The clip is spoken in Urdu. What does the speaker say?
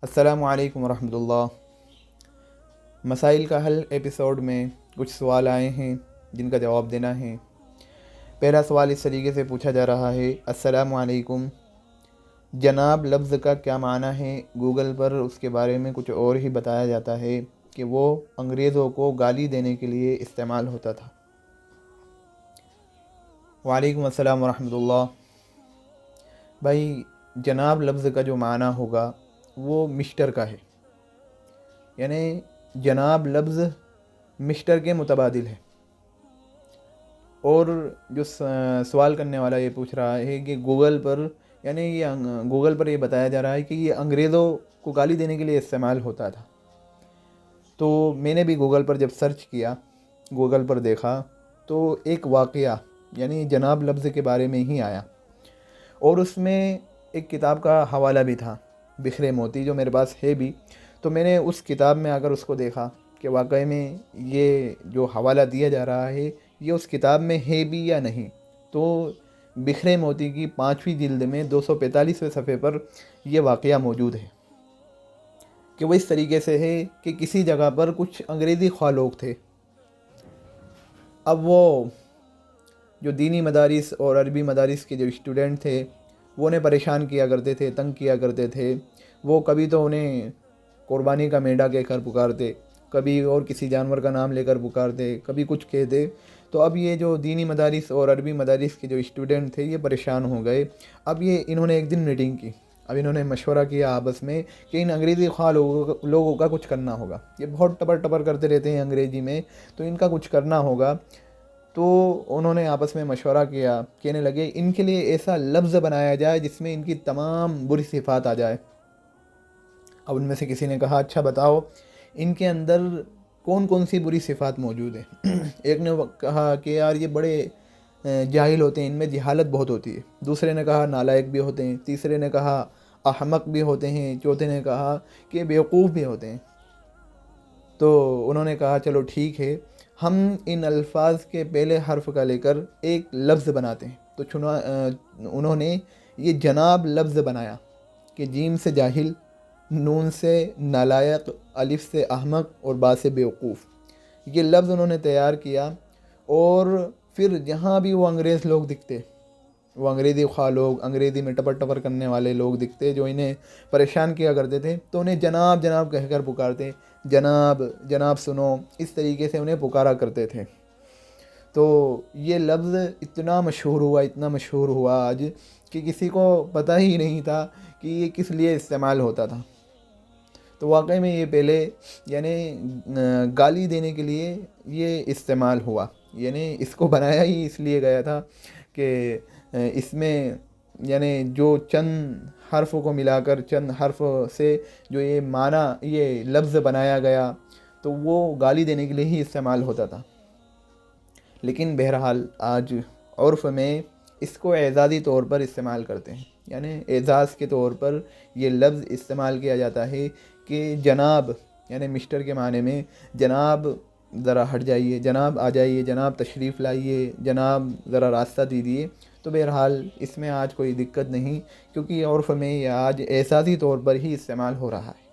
السلام علیکم ورحمۃ اللہ۔ مسائل کا حل ایپیسوڈ میں کچھ سوال آئے ہیں جن کا جواب دینا ہے۔ پہلا سوال اس طریقے سے پوچھا جا رہا ہے: السلام علیکم، جناب لفظ کا کیا معنی ہے؟ گوگل پر اس کے بارے میں کچھ اور ہی بتایا جاتا ہے کہ وہ انگریزوں کو گالی دینے کے لیے استعمال ہوتا تھا۔ وعلیکم السلام ورحمۃ اللہ۔ بھائی، جناب لفظ کا جو معنی ہوگا وہ مسٹر کا ہے، یعنی جناب لفظ مسٹر کے متبادل ہے۔ اور جو سوال کرنے والا یہ پوچھ رہا ہے کہ گوگل پر یہ بتایا جا رہا ہے کہ یہ انگریزوں کو گالی دینے کے لیے استعمال ہوتا تھا۔ تو میں نے بھی گوگل پر جب سرچ کیا، گوگل پر دیکھا تو ایک واقعہ یعنی جناب لفظ کے بارے میں ہی آیا، اور اس میں ایک کتاب کا حوالہ بھی تھا، بکھرے موتی، جو میرے پاس ہے بھی۔ تو میں نے اس کتاب میں اگر اس کو دیکھا کہ واقعی میں یہ جو حوالہ دیا جا رہا ہے یہ اس کتاب میں ہے بھی یا نہیں، تو بکھرے موتی کی 5ویں جلد میں 245ویں صفحے پر یہ واقعہ موجود ہے کہ وہ اس طریقے سے ہے کہ کسی جگہ پر کچھ انگریزی خواہ لوگ تھے۔ اب وہ جو دینی مدارس اور عربی مدارس کے جو اسٹوڈنٹ تھے وہ انہیں پریشان کیا کرتے تھے، تنگ کیا کرتے تھے۔ وہ کبھی تو انہیں قربانی کا مینڈا کہہ کر پکارتے، کبھی اور کسی جانور کا نام لے کر پکارتے، کبھی کچھ کہتے۔ تو اب یہ جو دینی مدارس اور عربی مدارس کے جو اسٹوڈنٹ تھے یہ پریشان ہو گئے۔ اب انہوں نے ایک دن میٹنگ کی، اب انہوں نے مشورہ کیا آپس میں کہ ان انگریزی خواہ لوگوں کا کچھ کرنا ہوگا۔ یہ بہت ٹپر ٹپر کرتے رہتے ہیں انگریزی میں، تو ان کا کچھ کرنا ہوگا۔ تو انہوں نے آپس میں مشورہ کیا، کہنے لگے ان کے لیے ایسا لفظ بنایا جائے جس میں ان کی تمام بری صفات آ جائے۔ اب ان میں سے کسی نے کہا اچھا بتاؤ ان کے اندر کون کون سی بری صفات موجود ہیں؟ ایک نے کہا کہ یار یہ بڑے جاہل ہوتے ہیں، ان میں جہالت بہت ہوتی ہے۔ دوسرے نے کہا نالائق بھی ہوتے ہیں۔ تیسرے نے کہا احمق بھی ہوتے ہیں۔ چوتھے نے کہا کہ بیوقوف بھی ہوتے ہیں۔ تو انہوں نے کہا چلو ٹھیک ہے، ہم ان الفاظ کے پہلے حرف کا لے کر ایک لفظ بناتے ہیں۔ تو انہوں نے یہ جناب لفظ بنایا کہ جیم سے جاہل، نون سے نالائق، الف سے احمق اور با سے بیوقوف۔ یہ لفظ انہوں نے تیار کیا، اور پھر جہاں بھی وہ انگریز لوگ دکھتے، وہ انگریزی خواہ لوگ، انگریزی میں ٹپر ٹپر کرنے والے لوگ دکھتے جو انہیں پریشان کیا کرتے تھے، تو انہیں جناب جناب کہہ کر پکارتے، جناب جناب سنو، اس طریقے سے انہیں پکارا کرتے تھے۔ تو یہ لفظ اتنا مشہور ہوا آج کہ کسی کو پتہ ہی نہیں تھا کہ یہ کس لیے استعمال ہوتا تھا۔ تو واقعی میں یہ پہلے یعنی گالی دینے کے لیے یہ استعمال ہوا، یعنی اس کو بنایا ہی اس لیے گیا تھا کہ اس میں یعنی جو چند حرف کو ملا کر، چند حرف سے جو یہ معنی، یہ لفظ بنایا گیا، تو وہ گالی دینے کے لیے ہی استعمال ہوتا تھا۔ لیکن بہرحال آج عرف میں اس کو اعزازی طور پر استعمال کرتے ہیں، یعنی اعزاز کے طور پر یہ لفظ استعمال کیا جاتا ہے کہ جناب یعنی مسٹر کے معنی میں جناب ذرا ہٹ جائیے، جناب آ جائیے، جناب تشریف لائیے، جناب ذرا راستہ دیجیے۔ تو بہرحال اس میں آج کوئی دقت نہیں، کیونکہ عرف میں یہ آج اعزازی طور پر ہی استعمال ہو رہا ہے۔